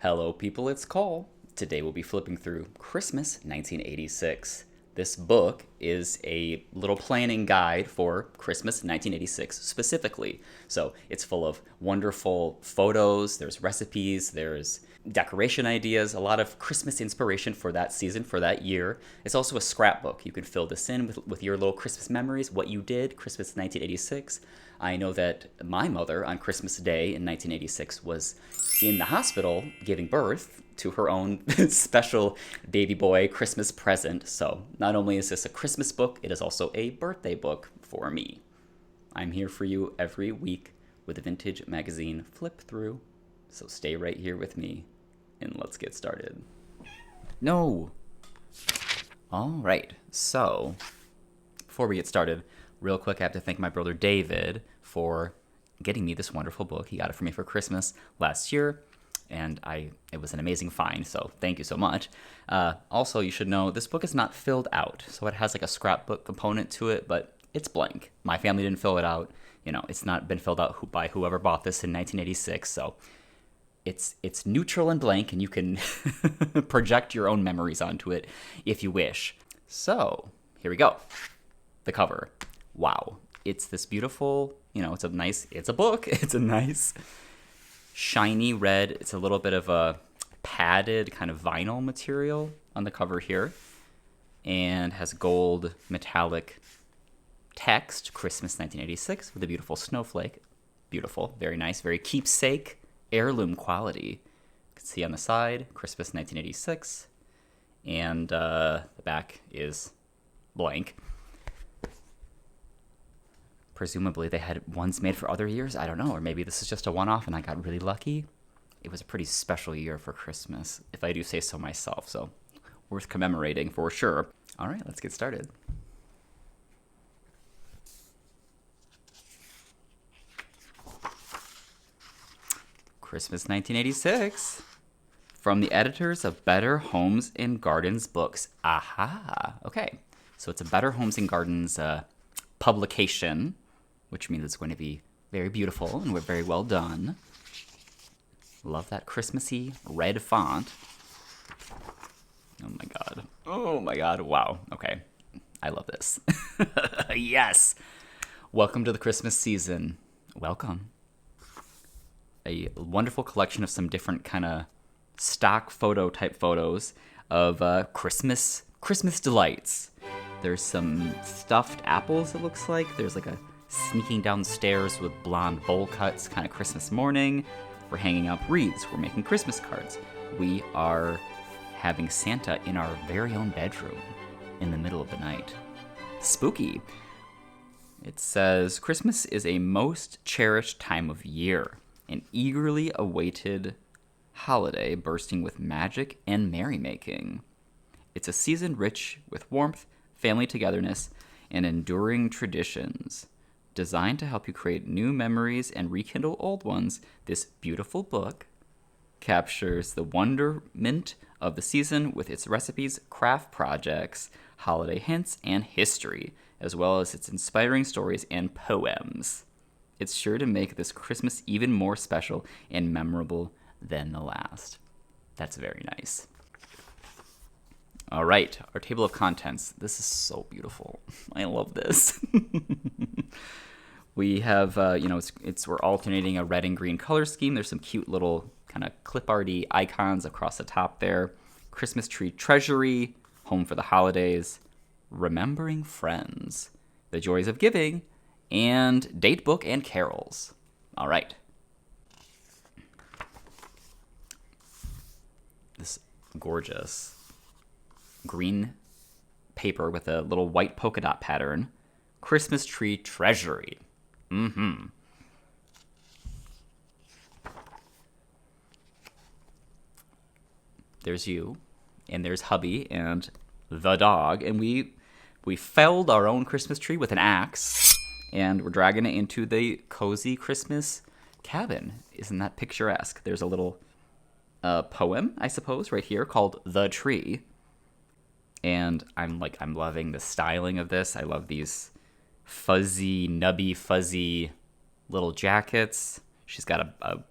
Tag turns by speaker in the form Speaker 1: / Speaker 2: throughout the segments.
Speaker 1: Hello, people, it's Cole. Today we'll be flipping through Christmas 1986. This book is a little planning guide for Christmas 1986 specifically. So it's full of wonderful photos, there's recipes, there's decoration ideas, a lot of Christmas inspiration for that season, for that year. It's also a scrapbook. You can fill this in with your little Christmas memories, what you did Christmas 1986. I know that my mother on Christmas Day in 1986 was in the hospital giving birth to her own special baby boy Christmas present. So not only is this a Christmas book, it is also a birthday book for me. I'm here for you every week with a vintage magazine flip through. So stay right here with me and let's get started. No! All right, so before we get started, real quick, I have to thank my brother David for getting me this wonderful book. He got it for me for Christmas last year, and it was an amazing find, so thank you so much. Also, you should know this book is not filled out, so it has like a scrapbook component to it, but it's blank. My family didn't fill it out. You know, it's not been filled out by whoever bought this in 1986, so it's neutral and blank, and you can project your own memories onto it if you wish. So, here we go. The cover. Wow. It's this beautiful, it's a book. It's a nice shiny red. It's a little bit of a padded kind of vinyl material on the cover here, and has gold metallic text, Christmas 1986, with a beautiful snowflake. Beautiful, very nice, very keepsake, heirloom quality. You can see on the side, Christmas 1986, and the back is blank. Presumably they had ones made for other years. I don't know. Or maybe this is just a one-off and I got really lucky. It was a pretty special year for Christmas, if I do say so myself. So worth commemorating for sure. All right, let's get started. Christmas 1986. From the editors of Better Homes and Gardens Books. Aha. Okay. So it's a Better Homes and Gardens publication, which means it's going to be very beautiful and very well done. Love that Christmassy red font. Oh my god. Oh my god. Wow. Okay. I love this. Yes. Welcome to the Christmas season. Welcome. A wonderful collection of some different kind of stock photo type photos of Christmas delights. There's some stuffed apples, it looks like. There's like a sneaking down the stairs with blonde bowl cuts, kind of Christmas morning. We're hanging up wreaths. We're making Christmas cards. We are having Santa in our very own bedroom in the middle of the night. Spooky. It says, Christmas is a most cherished time of year, an eagerly awaited holiday bursting with magic and merrymaking. It's a season rich with warmth, family togetherness, and enduring traditions. Designed to help you create new memories and rekindle old ones, this beautiful book captures the wonderment of the season with its recipes, craft projects, holiday hints, and history, as well as its inspiring stories and poems. It's sure to make this Christmas even more special and memorable than the last. That's very nice. All right, our table of contents. This is so beautiful. I love this. We have, we're alternating a red and green color scheme. There's some cute little kind of clip arty icons across the top there. Christmas Tree Treasury, Home for the Holidays, Remembering Friends, The Joys of Giving, and Datebook and Carols. All right. This gorgeous green paper with a little white polka dot pattern. Christmas Tree Treasury. Mm-hmm. There's you, and there's hubby and the dog, and we felled our own Christmas tree with an axe, and we're dragging it into the cozy Christmas cabin. Isn't that picturesque? There's a little poem, I suppose, right here called The Tree. And I'm loving the styling of this. I love these fuzzy little jackets. She's got a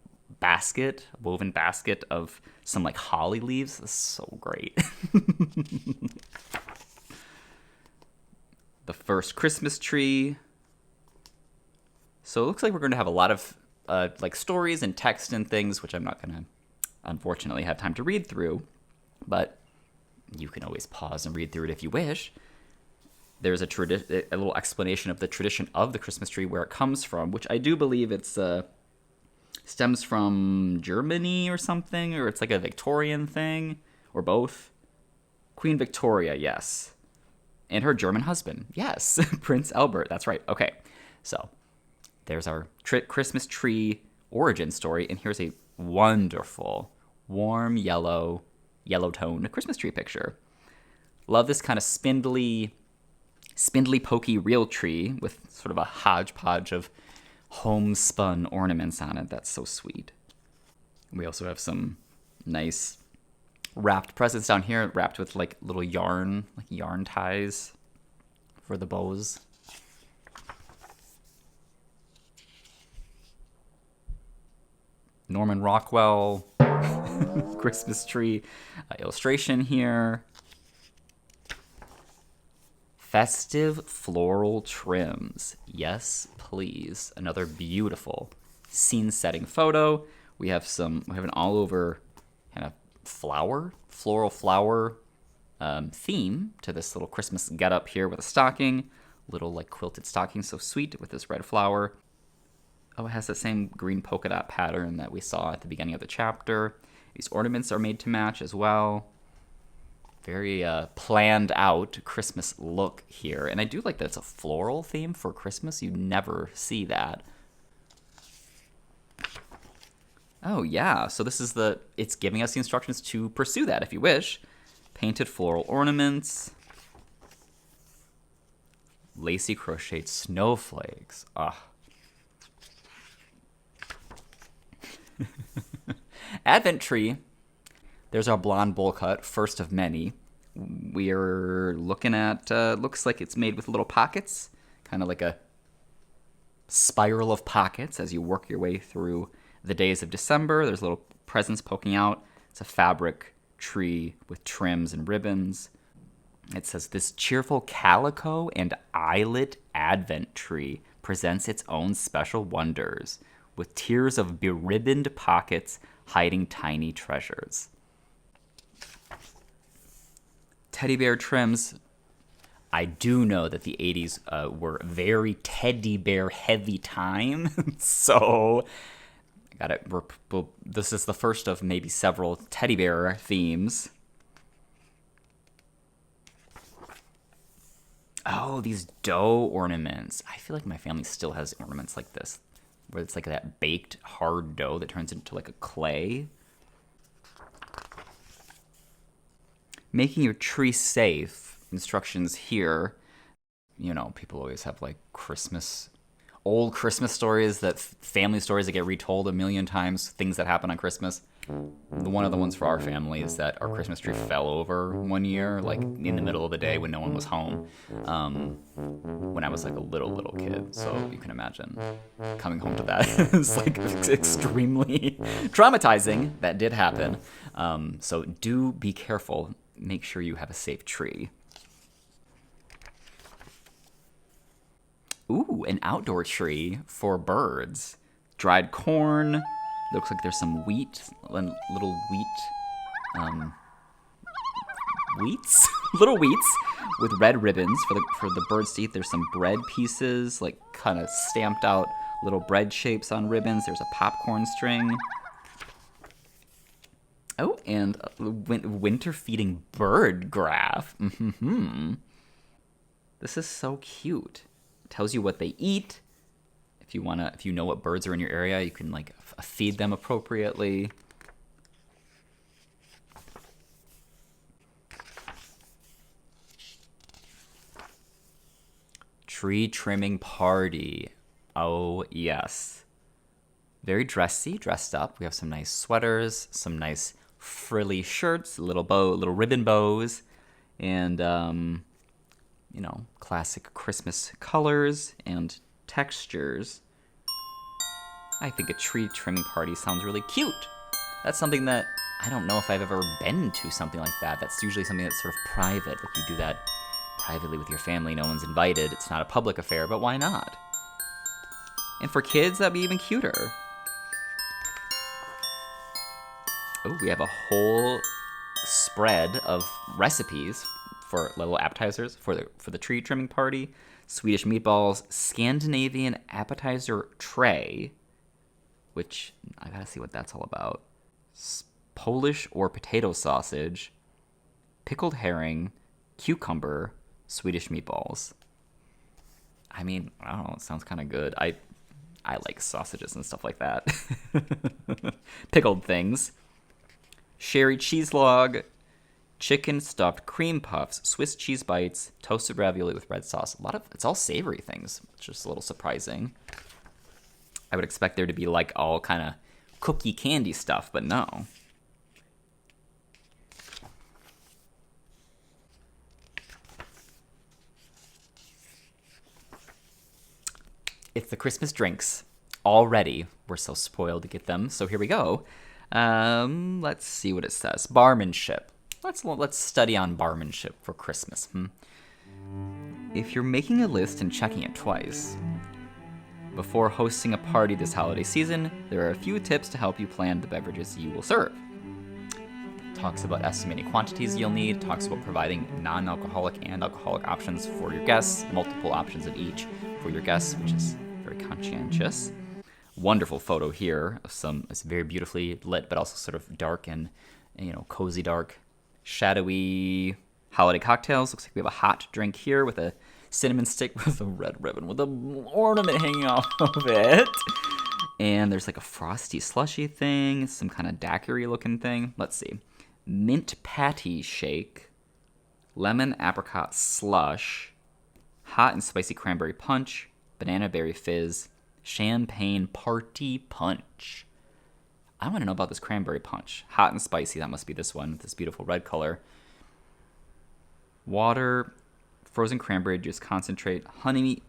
Speaker 1: basket, a woven basket of some like holly leaves. This is so great. The first Christmas tree. So it looks like we're going to have a lot of like stories and text and things, which I'm not going to, unfortunately, have time to read through. But you can always pause and read through it if you wish. There's a little explanation of the tradition of the Christmas tree, where it comes from, which I do believe it's stems from Germany or something, or it's like a Victorian thing, or both. Queen Victoria, yes. And her German husband, yes. Prince Albert, that's right. Okay, so there's our Christmas tree origin story, and here's a wonderful, warm yellow-toned Christmas tree picture. Love this kind of spindly, pokey real tree with sort of a hodgepodge of homespun ornaments on it. That's so sweet. We also have some nice wrapped presents down here, wrapped with like little yarn ties for the bows. Norman Rockwell Christmas tree illustration here. Festive floral trims. Yes, please. Another beautiful scene-setting photo. We have an all-over kind of floral flower theme to this little Christmas getup here with a stocking. Little like quilted stocking, so sweet with this red flower. Oh, it has the same green polka dot pattern that we saw at the beginning of the chapter. These ornaments are made to match as well. Very planned out Christmas look here. And I do like that it's a floral theme for Christmas. You never see that. Oh, yeah. So this is it's giving us the instructions to pursue that if you wish. Painted floral ornaments. Lacy crocheted snowflakes. Ah. Advent tree. There's our blonde bowl cut, first of many. We're looking at, looks like it's made with little pockets, kind of like a spiral of pockets as you work your way through the days of December. There's little presents poking out. It's a fabric tree with trims and ribbons. It says, this cheerful calico and eyelet Advent tree presents its own special wonders, with tiers of beribboned pockets hiding tiny treasures. Teddy bear trims. I do know that the 80s were a very teddy bear heavy time. So, this is the first of maybe several teddy bear themes. Oh, these dough ornaments. I feel like my family still has ornaments like this, where it's like that baked hard dough that turns into like a clay. Making your tree safe. Instructions here. You know, people always have like old Christmas stories, family stories that get retold a million times, things that happen on Christmas. One of the ones for our family is that our Christmas tree fell over one year, like in the middle of the day when no one was home, when I was like a little kid. So you can imagine coming home to that. It's like extremely traumatizing. That did happen. So do be careful. Make sure you have a safe tree. Ooh, an outdoor tree for birds. Dried corn. Looks like there's some little wheats, little wheats with red ribbons for the birds to eat. There's some bread pieces, like kind of stamped out little bread shapes on ribbons. There's a popcorn string. Oh, and a winter feeding bird graph. Mm-hmm. This is so cute. It tells you what they eat. If you know what birds are in your area, you can like feed them appropriately. Tree trimming party. Oh, yes. Very dressed up. We have some nice sweaters, some nice frilly shirts, little ribbon bows, and classic Christmas colors and textures. I think a tree trimming party sounds really cute. That's something that I don't know if I've ever been to something like that. That's usually something that's sort of private. Like you do that privately with your family. No one's invited. It's not a public affair, but why not? And for kids, that'd be even cuter. Oh, we have a whole spread of recipes for little appetizers for the tree trimming party. Swedish meatballs, Scandinavian appetizer tray, which I gotta see what that's all about. Polish or potato sausage, pickled herring, cucumber, Swedish meatballs. I mean, I don't know, it sounds kind of good. I like sausages and stuff like that. Pickled things. Sherry cheese log, chicken stuffed cream puffs, Swiss cheese bites, toasted ravioli with red sauce. It's all savory things, which is a little surprising. I would expect there to be like all kind of cookie candy stuff, but no. It's the Christmas drinks. Already, we're so spoiled to get them. So here we go. Let's see what it says. Barmanship. Let's study on barmanship for Christmas. If you're making a list and checking it twice, before hosting a party this holiday season, there are a few tips to help you plan the beverages you will serve. Talks about estimating quantities you'll need, talks about providing non-alcoholic and alcoholic options for your guests, multiple options of each for your guests, which is very conscientious. Wonderful photo here of it's very beautifully lit, but also sort of dark and, cozy dark, shadowy holiday cocktails. Looks like we have a hot drink here with a cinnamon stick with a red ribbon with an ornament hanging off of it. And there's like a frosty slushy thing, some kind of daiquiri looking thing. Let's see. Mint patty shake, lemon apricot slush, hot and spicy cranberry punch, banana berry fizz, champagne party punch. I want to know about this cranberry punch. Hot and spicy, that must be this one with this beautiful red color. Water, frozen cranberry juice concentrate, honey,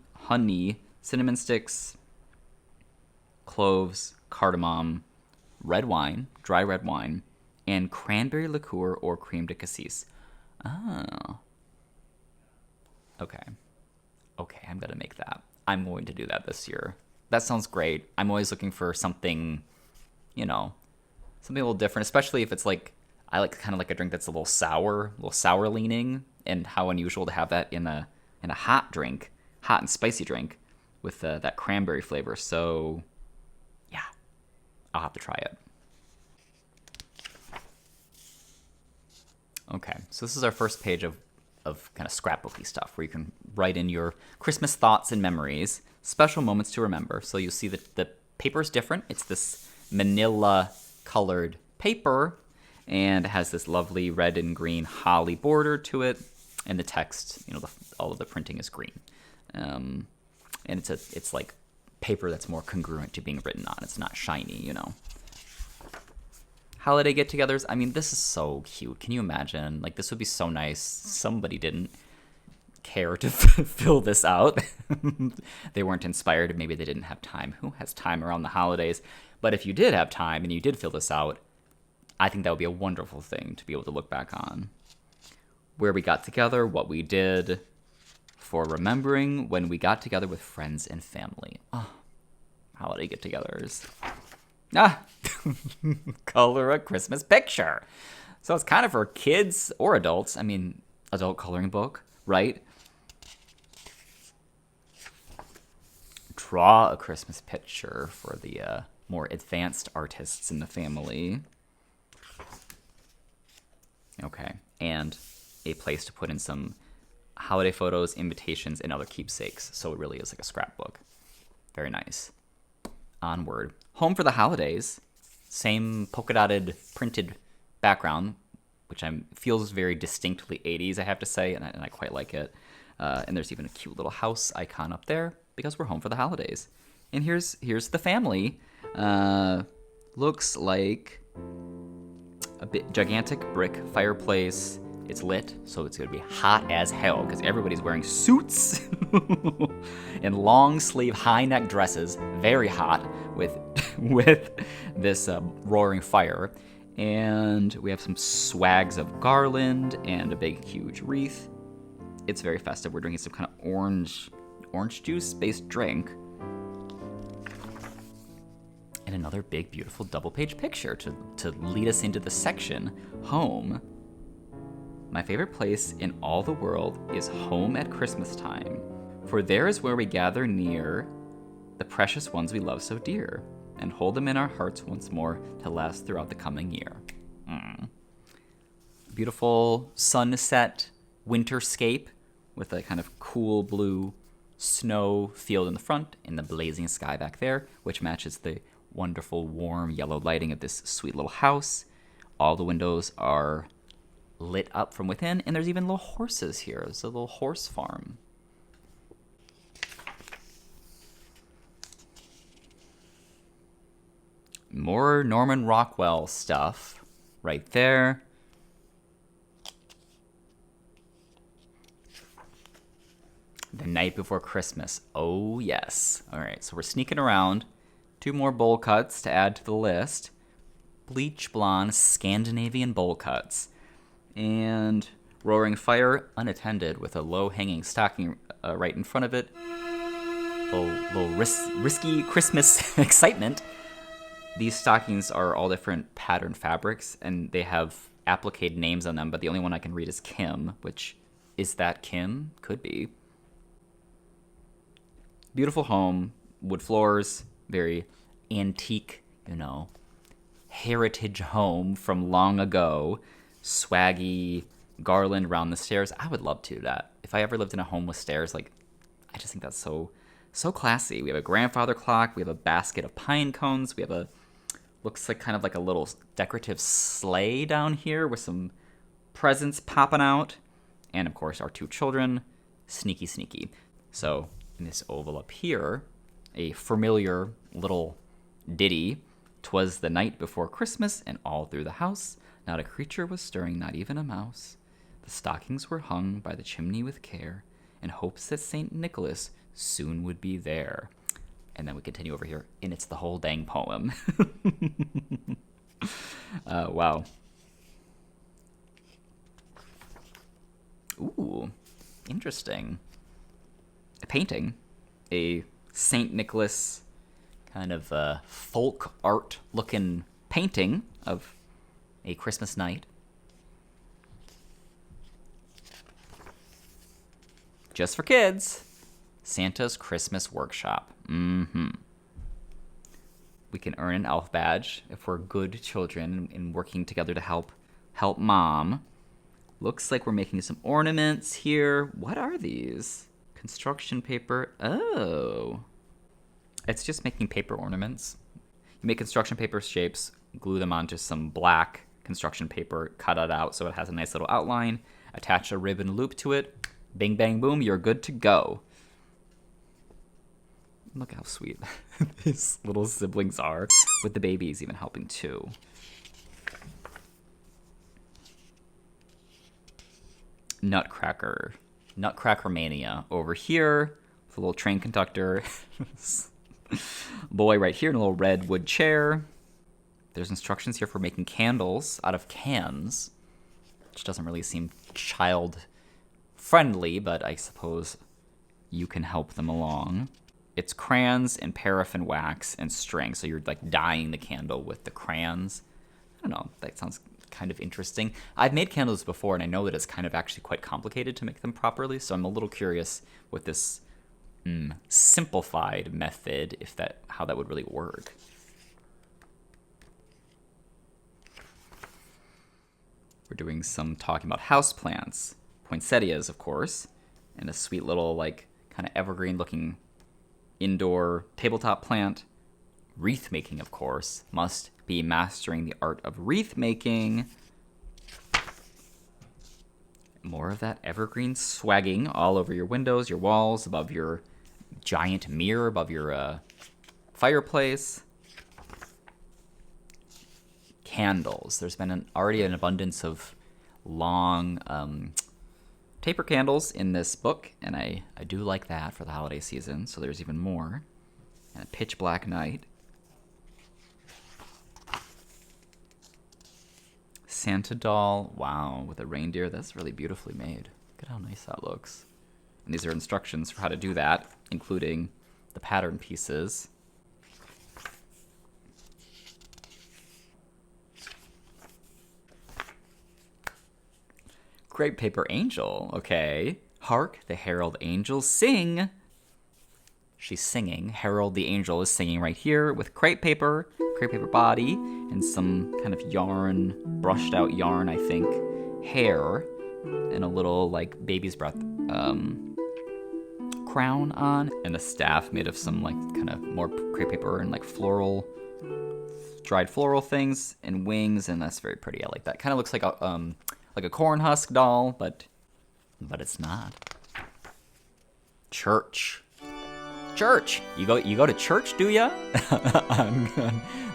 Speaker 1: cinnamon sticks, cloves, cardamom, red wine, dry red wine, and cranberry liqueur or creme de cassis. Oh. Okay, I'm going to make that. I'm going to do that this year. That sounds great. I'm always looking for something, something a little different, especially if it's like, I like kind of like a drink that's a little sour leaning, and how unusual to have that in a hot drink, hot and spicy drink with that cranberry flavor. So, yeah, I'll have to try it. Okay, so this is our first page of kind of scrapbooky stuff where you can write in your Christmas thoughts and memories, special moments to remember. So you'll see that the paper is different. It's this manila colored paper, and it has this lovely red and green holly border to it, and the text, all of the printing is green. And it's like paper that's more congruent to being written on. It's not shiny, Holiday get-togethers. I mean, this is so cute. Can you imagine? Like, this would be so nice. Somebody didn't care to fill this out. They weren't inspired. Maybe they didn't have time. Who has time around the holidays? But if you did have time and you did fill this out, I think that would be a wonderful thing to be able to look back on. Where we got together, what we did, for remembering when we got together with friends and family. Oh, holiday get-togethers. Color a Christmas picture. So it's kind of for kids or adults. I mean, adult coloring book, right? Draw a Christmas picture for the more advanced artists in the family. Okay, and a place to put in some holiday photos, invitations, and other keepsakes. So it really is like a scrapbook. Very nice. Onward. Home for the holidays. Same polka dotted printed background, which feels very distinctly 80s, I have to say, and I quite like it. And there's even a cute little house icon up there because we're home for the holidays. And here's the family. Looks like a bit gigantic brick fireplace. It's lit, so it's going to be hot as hell because everybody's wearing suits and long sleeve high neck dresses. Very hot with with this roaring fire. And we have some swags of garland and a big, huge wreath. It's very festive. We're drinking some kind of orange juice-based drink. And another big, beautiful double-page picture to lead us into the section, home. My favorite place in all the world is home at Christmas time, for there is where we gather near the precious ones we love so dear, and hold them in our hearts once more to last throughout the coming year. Beautiful sunset winterscape with a kind of cool blue snow field in the front and the blazing sky back there, which matches the wonderful warm yellow lighting of this sweet little house. All the windows are lit up from within, and there's even little horses here. There's a little horse farm. More Norman Rockwell stuff right there. The night before Christmas. Oh, yes. All right, so we're sneaking around. 2 more bowl cuts to add to the list. Bleach blonde Scandinavian bowl cuts. And roaring fire unattended with a low-hanging stocking right in front of it. Little risky Christmas excitement. These stockings are all different pattern fabrics, and they have applique names on them, but the only one I can read is Kim, which, is that Kim? Could be. Beautiful home, wood floors, very antique, heritage home from long ago. Swaggy garland around the stairs. I would love to do that. If I ever lived in a home with stairs, I just think that's so classy. We have a grandfather clock. We have a basket of pine cones. We have looks like kind of like a little decorative sleigh down here with some presents popping out. And of course, our 2 children. Sneaky, sneaky. So in this oval up here, a familiar little ditty. 'Twas the night before Christmas, and all through the house not a creature was stirring, not even a mouse. The stockings were hung by the chimney with care, in hopes that St. Nicholas soon would be there. And then we continue over here, and it's the whole dang poem. Wow. Ooh, interesting. A painting. A St. Nicholas kind of folk art looking painting of a Christmas night. Just for kids. Santa's Christmas Workshop. We can earn an elf badge if we're good children and working together to help mom. Looks like we're making some ornaments here. What are these? Construction paper. Oh. It's just making paper ornaments. You make construction paper shapes, glue them onto some black construction paper, cut it out so it has a nice little outline, attach a ribbon loop to it, bing, bang, boom, you're good to go. Look how sweet these little siblings are, with the babies even helping too. Nutcracker mania over here with a little train conductor. Boy right here in a little red wood chair. There's instructions here for making candles out of cans, which doesn't really seem child friendly, but I suppose you can help them along. It's crayons and paraffin wax and string, so you're dyeing the candle with the crayons. I don't know, that sounds kind of interesting. I've made candles before, and I know that it's kind of actually quite complicated to make them properly, so I'm a little curious with this simplified method, how that would really work. We're doing some talking about houseplants, poinsettias, of course, and a sweet little kind of evergreen looking indoor tabletop plant. Wreath making, of course, must be mastering the art of wreath making. More of that evergreen swagging all over your windows, your walls, above your giant mirror, above your fireplace. Candles. There's been already an abundance of long taper candles in this book, and I do like that for the holiday season, so there's even more. And a pitch black night. Santa doll. Wow, with a reindeer. That's really beautifully made. Look at how nice that looks. And these are instructions for how to do that, including the pattern pieces. Crepe paper angel. Okay. Hark, the herald angels sing. She's singing. Herald the angel is singing right here with crepe paper body, and some kind of yarn, brushed out yarn, I think, hair, and a little, like, baby's breath crown on, and a staff made of some, like, kind of more crepe paper and, like, floral, dried floral things, and wings, and that's very pretty. I like that. Kind of looks like a corn husk doll, but it's not. Church. You go to church, do ya?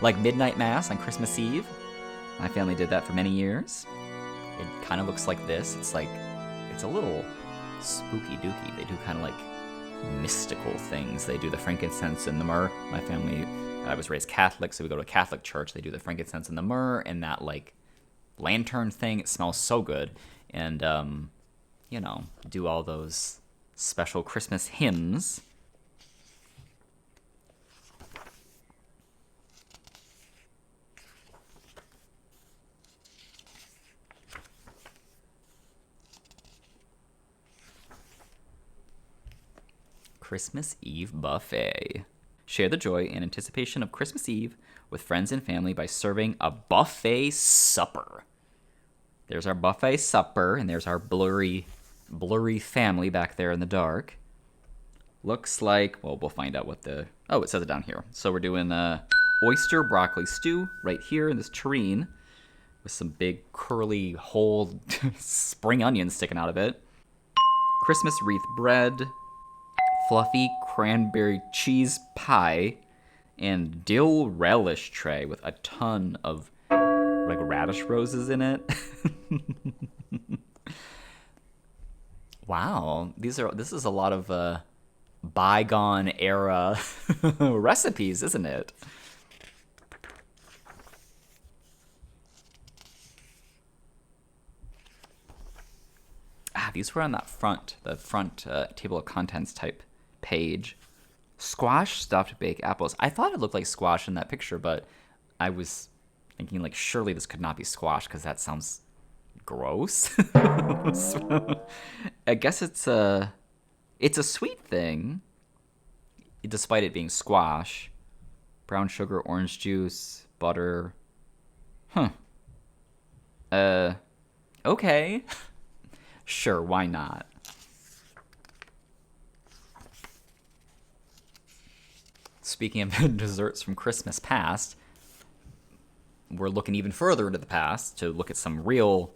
Speaker 1: Like midnight mass on Christmas Eve. My family did that for many years. It kind of looks like this. It's a little spooky dooky. They do kind of like mystical things. They do the frankincense and the myrrh. My family, I was raised Catholic, so we go to a Catholic church. They do the frankincense and the myrrh and that like lantern thing. It smells so good. And, do all those special Christmas hymns. Christmas Eve buffet. Share the joy and anticipation of Christmas Eve with friends and family by serving a buffet supper. There's our buffet supper, and there's our blurry family back there in the dark. Looks like, well, we'll find out what it says it down here. So we're doing oyster broccoli stew right here in this tureen with some big curly whole spring onions sticking out of it. Christmas wreath bread, fluffy cranberry cheese pie, and dill relish tray with a ton of like radish roses in it. Wow, this is a lot of bygone era recipes, isn't it? These were on the front table of contents type page. Squash stuffed baked apples. I thought it looked like squash in that picture, but I was thinking like surely this could not be squash because that sounds gross. I guess it's a sweet thing, despite it being squash. Brown sugar, orange juice, butter. Okay. Sure, why not? Speaking of desserts from Christmas past, we're looking even further into the past to look at some real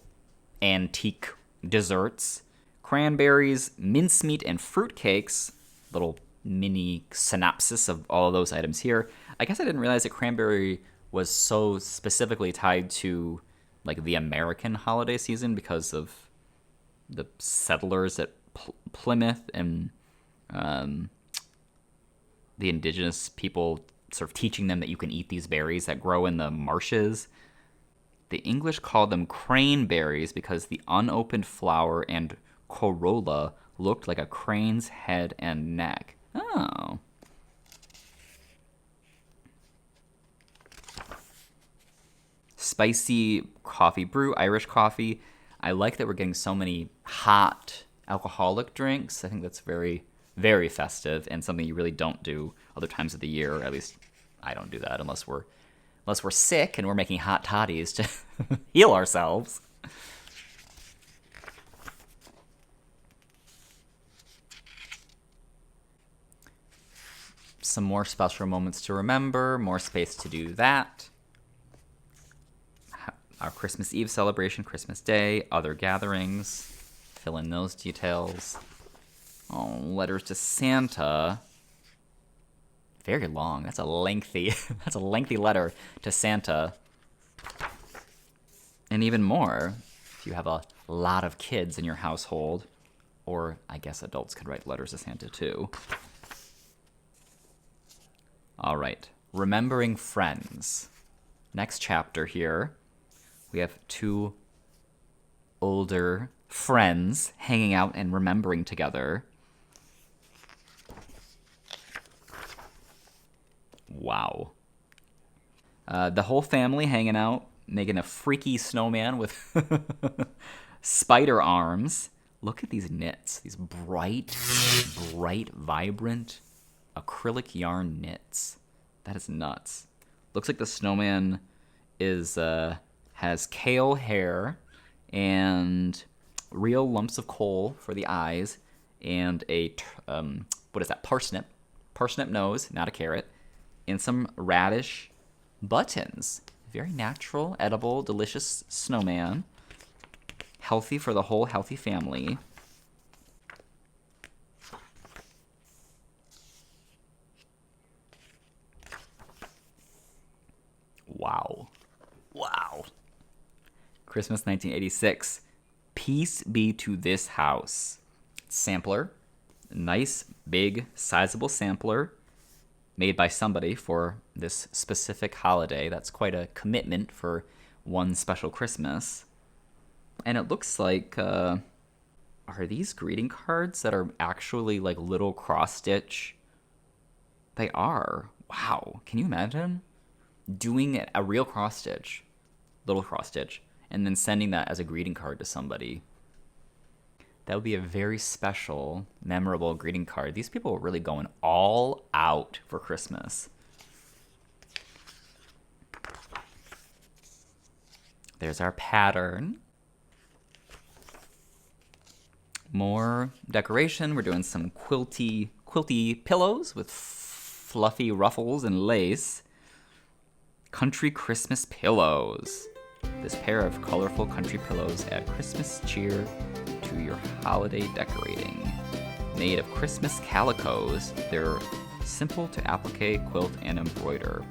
Speaker 1: antique desserts. Cranberries, mincemeat, and fruitcakes. Little mini synopsis of all of those items here. I guess I didn't realize that cranberry was so specifically tied to like the American holiday season because of the settlers at Plymouth and the indigenous people sort of teaching them that you can eat these berries that grow in the marshes. The English called them craneberries because the unopened flower and corolla looked like a crane's head and neck. Oh. Spicy coffee brew, Irish coffee. I like that we're getting so many hot alcoholic drinks. I think that's very, very festive and something you really don't do other times of the year. Or at least I don't do that unless we're sick and we're making hot toddies to heal ourselves. Some more special moments to remember, more space to do that. Our Christmas Eve celebration, Christmas Day, other gatherings. Fill in those details. Oh, letters to Santa. Very long. That's a lengthy letter to Santa. And even more, if you have a lot of kids in your household, or I guess adults could write letters to Santa too. All right, remembering friends. Next chapter here. We have two older friends hanging out and remembering together. Wow. The whole family hanging out, making a freaky snowman with spider arms. Look at these knits. These bright, vibrant acrylic yarn knits. That is nuts. Looks like the snowman has kale hair and real lumps of coal for the eyes and a parsnip nose, not a carrot, and some radish buttons. Very natural, edible, delicious snowman. Healthy for the whole healthy family. Wow. Christmas 1986. Peace be to this house. Sampler. Nice, big, sizable sampler made by somebody for this specific holiday. That's quite a commitment for one special Christmas. And it looks like, are these greeting cards that are actually like little cross-stitch? They are. Wow. Can you imagine doing a real cross-stitch, little cross-stitch, and then sending that as a greeting card to somebody? That would be a very special, memorable greeting card. These people are really going all out for Christmas. There's our pattern. More decoration. We're doing some quilty pillows with fluffy ruffles and lace. Country Christmas pillows. This pair of colorful country pillows add Christmas cheer to your holiday decorating. Made of Christmas calicos, they're simple to applique, quilt, and embroider.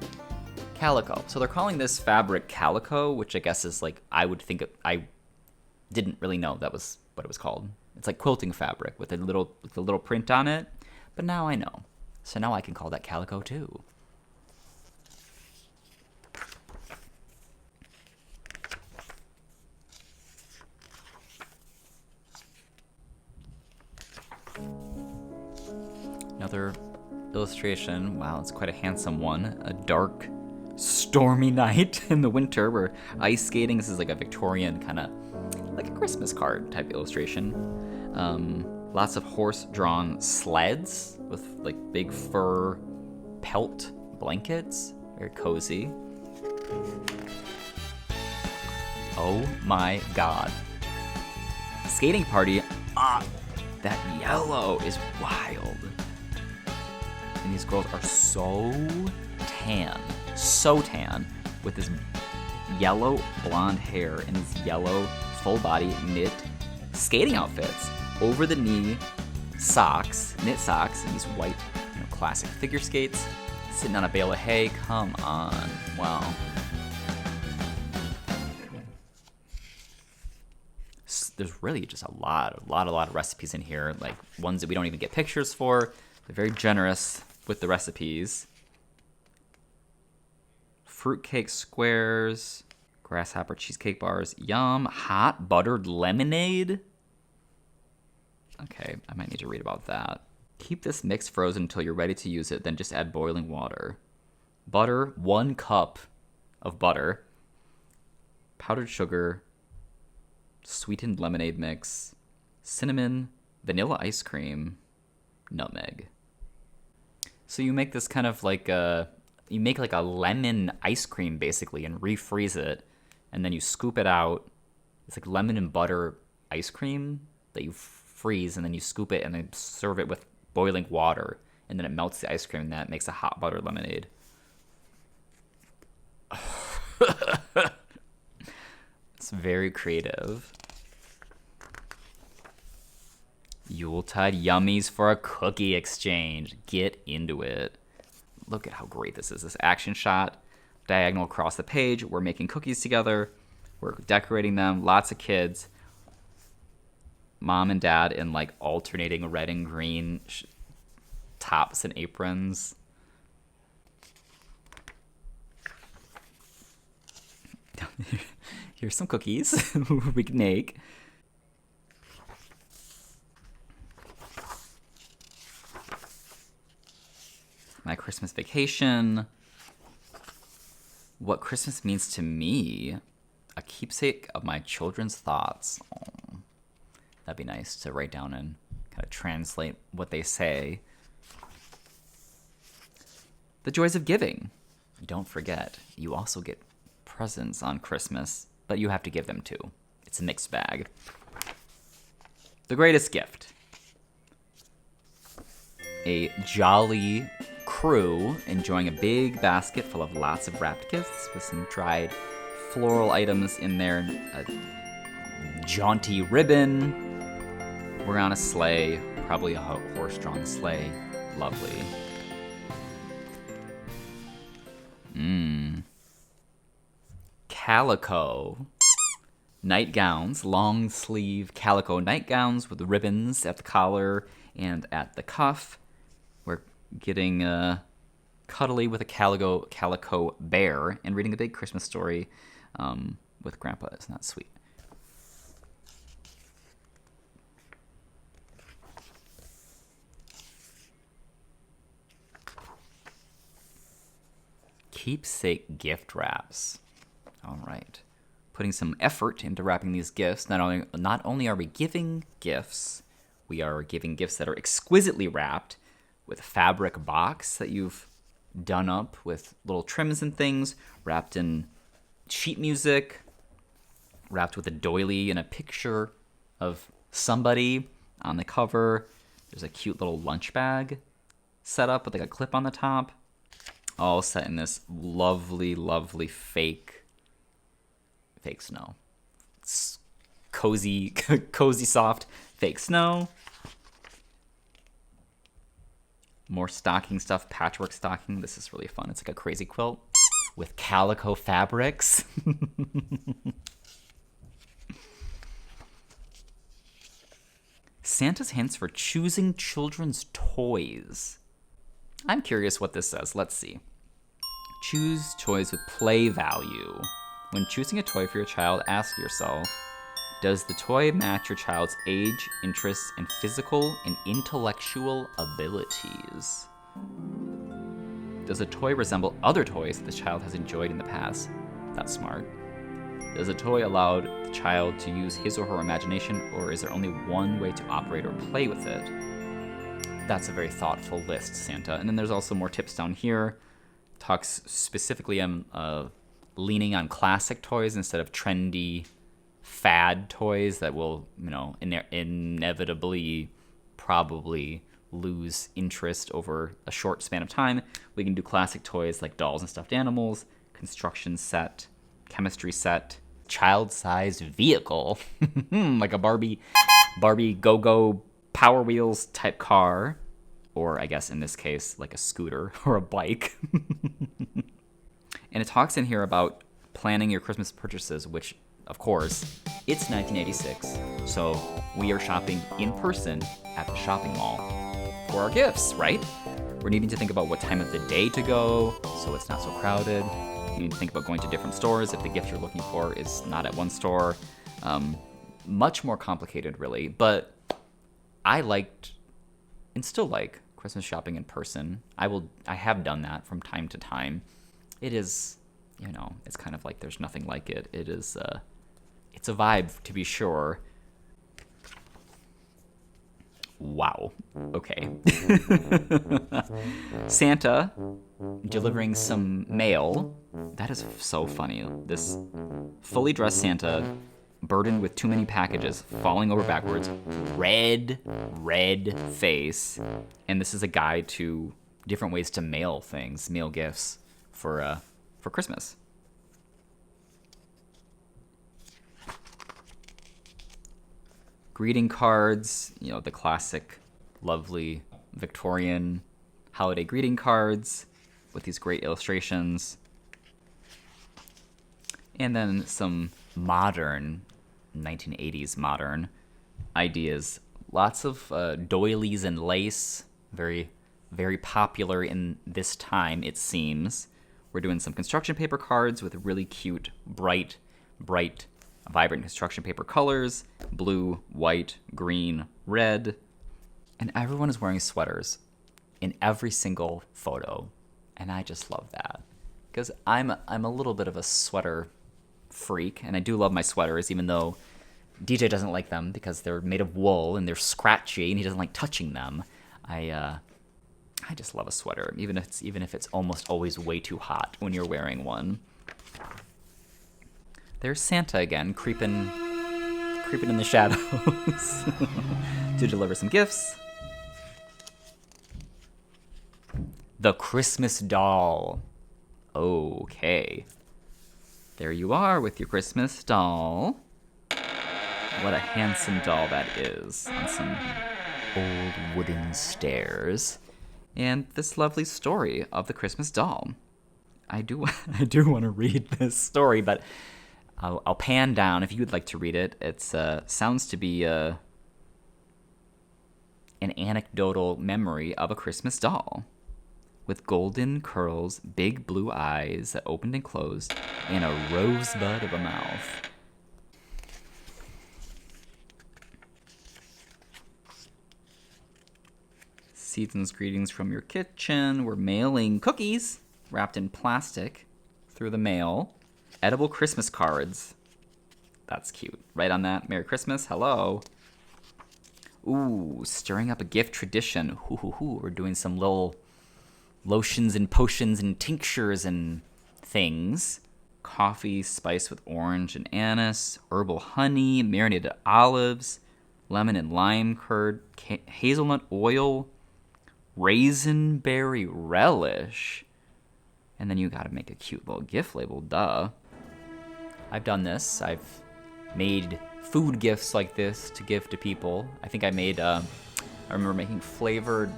Speaker 1: Calico. So they're calling this fabric calico, which I guess is like, I didn't really know that was what it was called. It's like quilting fabric with a little print on it, but now I know. So now I can call that calico too. Another illustration. Wow, it's quite a handsome one. A dark, stormy night in the winter. We're ice skating. This is like a Victorian kind of, like a Christmas card type illustration. Lots of horse-drawn sleds with like big fur pelt blankets. Very cozy. Oh my God. Skating party. That yellow is wild. And these girls are so tan, with this yellow blonde hair and these yellow full body knit skating outfits. Over the knee socks, knit socks, and these white, classic figure skates. Sitting on a bale of hay. Come on. Wow. There's really just a lot of recipes in here, like ones that we don't even get pictures for. They're very generous with the recipes. Fruitcake squares, grasshopper cheesecake bars, yum, hot buttered lemonade. Okay, I might need to read about that. Keep this mix frozen until you're ready to use it, then just add boiling water. Butter, 1 cup of butter. Powdered sugar, sweetened lemonade mix, cinnamon, vanilla ice cream, nutmeg. So you make this kind of like you make like a lemon ice cream basically and refreeze it, and then you scoop it out. It's like lemon and butter ice cream that you freeze, and then you scoop it and then serve it with boiling water, and then it melts the ice cream, and that makes a hot butter lemonade. It's very creative. Yuletide yummies for a cookie exchange. Get into it. Look at how great this is. This action shot, diagonal across the page. We're making cookies together. We're decorating them. Lots of kids. Mom and dad in like alternating red and green tops and aprons. Here's some cookies we can make. My Christmas vacation. What Christmas means to me. A keepsake of my children's thoughts. Oh, that'd be nice to write down and kind of translate what they say. The joys of giving. Don't forget, you also get presents on Christmas, but you have to give them too. It's a mixed bag. The greatest gift. A jolly crew enjoying a big basket full of lots of wrapped gifts with some dried floral items in there, a jaunty ribbon. We're on a sleigh, probably a horse-drawn sleigh. Lovely. Calico nightgowns, long sleeve calico nightgowns with ribbons at the collar and at the cuff. We're getting cuddly with a calico bear and reading a big Christmas story with Grandpa. Isn't that sweet? Keepsake gift wraps. All right. Putting some effort into wrapping these gifts. Not only are we giving gifts, we are giving gifts that are exquisitely wrapped with a fabric box that you've done up with little trims and things, wrapped in sheet music, wrapped with a doily and a picture of somebody on the cover. There's a cute little lunch bag set up with like a clip on the top. All set in this lovely, lovely fake snow. It's cozy, soft fake snow. More stocking stuff, patchwork stocking. This is really fun. It's like a crazy quilt with calico fabrics. Santa's hints for choosing children's toys. I'm curious what this says. Let's see. Choose toys with play value. When choosing a toy for your child, ask yourself, does the toy match your child's age, interests, and physical and intellectual abilities? Does a toy resemble other toys that the child has enjoyed in the past? That's smart. Does a toy allow the child to use his or her imagination, or is there only one way to operate or play with it? That's a very thoughtful list, Santa. And then there's also more tips down here. Talks specifically on leaning on classic toys instead of trendy fad toys that will, inevitably probably lose interest over a short span of time. We can do classic toys like dolls and stuffed animals, construction set, chemistry set, child-sized vehicle, like a Barbie go-go Power Wheels type car, or I guess in this case, like a scooter or a bike. And it talks in here about planning your Christmas purchases, which, of course, it's 1986, so we are shopping in person at the shopping mall for our gifts, right? We're needing to think about what time of the day to go, so it's not so crowded. You need to think about going to different stores if the gift you're looking for is not at one store. Much more complicated, really, but I liked and still like Christmas shopping in person. I have done that from time to time. It is, it's kind of like there's nothing like it. It is, it's a vibe to be sure. Wow. Okay. Santa delivering some mail. That is so funny. This fully dressed Santa, burdened with too many packages, falling over backwards, red face. And this is a guide to different ways to mail things, mail gifts for Christmas. Greeting cards, the classic, lovely Victorian holiday greeting cards with these great illustrations. And then some modern, 1980s modern ideas. Lots of doilies and lace, very, very popular in this time, it seems. We're doing some construction paper cards with really cute, bright bright, vibrant construction paper colors, blue, white, green, red. And everyone is wearing sweaters in every single photo. And I just love that. Because I'm a little bit of a sweater freak, and I do love my sweaters, even though DJ doesn't like them because they're made of wool and they're scratchy, and he doesn't like touching them. I just love a sweater, even if it's almost always way too hot when you're wearing one. There's Santa again, creeping in the shadows to deliver some gifts. The Christmas doll. Okay. There you are with your Christmas doll. What a handsome doll that is on some old wooden stairs. And this lovely story of the Christmas doll. I do want to read this story, but I'll pan down if you would like to read it. It sounds to be an anecdotal memory of a Christmas doll. With golden curls, big blue eyes that opened and closed, and a rosebud of a mouth. Season's greetings from your kitchen. We're mailing cookies wrapped in plastic through the mail. Edible Christmas cards. That's cute. Right on that. Merry Christmas. Hello. Ooh, stirring up a gift tradition. We're doing some little lotions and potions and tinctures and things. Coffee spiced with orange and anise, herbal honey, marinated olives, lemon and lime curd, hazelnut oil, raisin berry relish. And then you gotta make a cute little gift label, duh. I've done this. I've made food gifts like this to give to people. I think I remember making flavored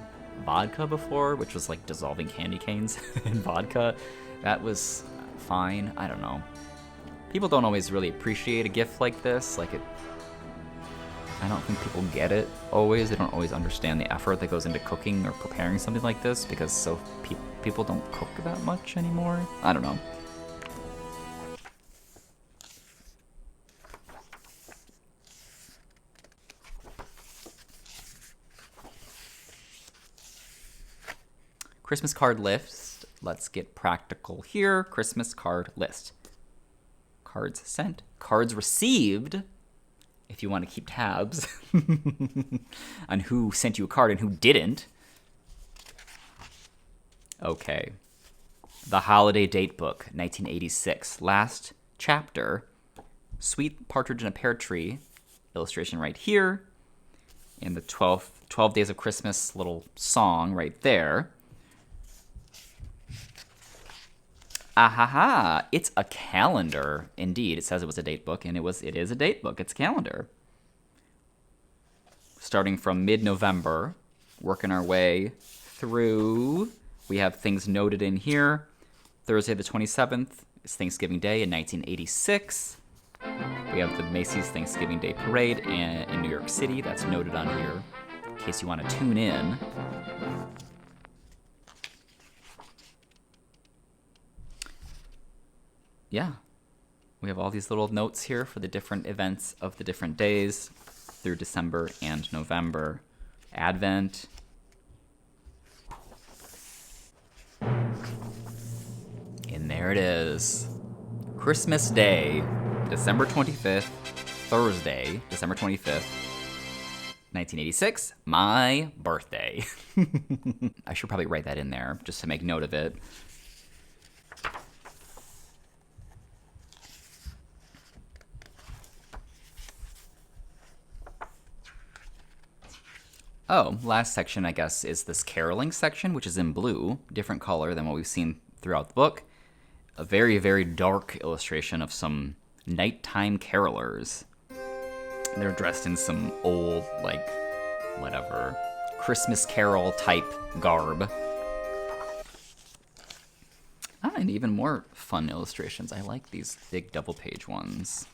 Speaker 1: vodka before, which was like dissolving candy canes in vodka. That was fine. I don't know. People don't always really appreciate a gift like this. I don't think people get it always. They don't always understand the effort that goes into cooking or preparing something like this because people don't cook that much anymore. I don't know. Christmas card list. Let's get practical here. Christmas card list. Cards sent. Cards received. If you want to keep tabs on who sent you a card and who didn't. Okay. The Holiday Datebook, 1986. Last chapter. Sweet Partridge in a Pear Tree. Illustration right here. And the 12 Days of Christmas little song right there. Ahaha, it's a calendar. Indeed, it says it was a date book, and it is a date book. It's a calendar. Starting from mid-November, working our way through. We have things noted in here. Thursday the 27th is Thanksgiving Day in 1986. We have the Macy's Thanksgiving Day Parade in New York City. That's noted on here in case you want to tune in. Yeah, we have all these little notes here for the different events of the different days through December and November. Advent. And there it is. Christmas Day, December 25th, Thursday, December 25th, 1986, my birthday. I should probably write that in there just to make note of it. Oh, last section, I guess, is this caroling section, which is in blue, different color than what we've seen throughout the book. A very, very dark illustration of some nighttime carolers. They're dressed in some old, whatever, Christmas Carol type garb. And even more fun illustrations. I like these big double page ones.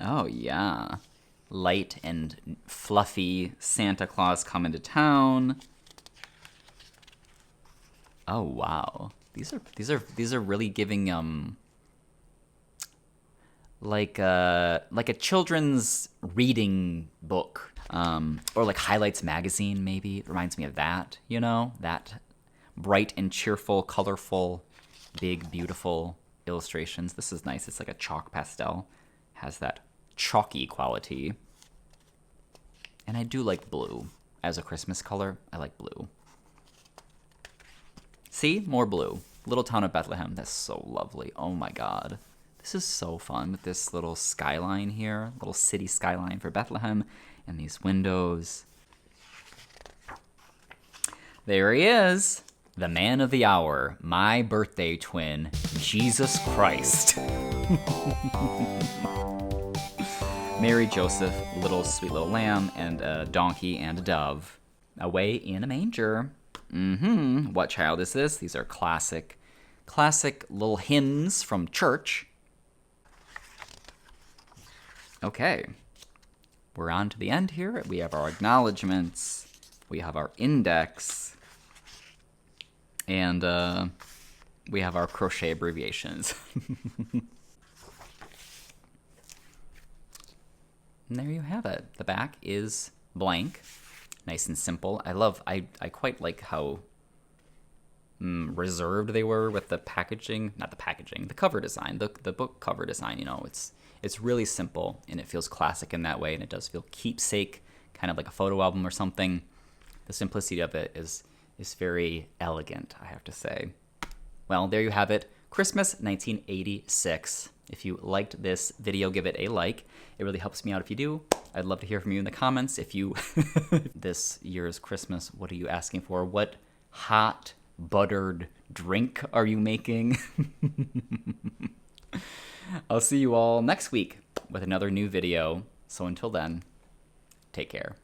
Speaker 1: Oh, yeah. Light and fluffy Santa Claus coming to town. Oh wow, these are really giving like a children's reading book, or like Highlights magazine. Maybe it reminds me of that. You know, that bright and cheerful, colorful, big, beautiful illustrations. This is nice. It's like a chalk pastel. Has that chalky quality. And I do like blue as a Christmas color. I like blue. See? More blue. Little town of Bethlehem. That's so lovely. Oh my god. This is so fun with this little skyline here. Little city skyline for Bethlehem. And these windows. There he is. The man of the hour. My birthday twin. Jesus Christ. Mary, Joseph, little sweet little lamb, and a donkey and a dove. Away in a manger. What child is this? These are classic little hymns from church. Okay. We're on to the end here. We have our acknowledgments. We have our index. And we have our crochet abbreviations. And there you have it. The back is blank. Nice and simple. I quite like how reserved they were with the packaging. Not the packaging, the cover design. The book cover design, you know, it's really simple and it feels classic in that way, and it does feel keepsake, kind of like a photo album or something. The simplicity of it is very elegant, I have to say. Well, there you have it. Christmas 1986. If you liked this video, give it a like. It really helps me out if you do. I'd love to hear from you in the comments. If you, this year's Christmas, what are you asking for? What hot buttered drink are you making? I'll see you all next week with another new video. So until then, take care.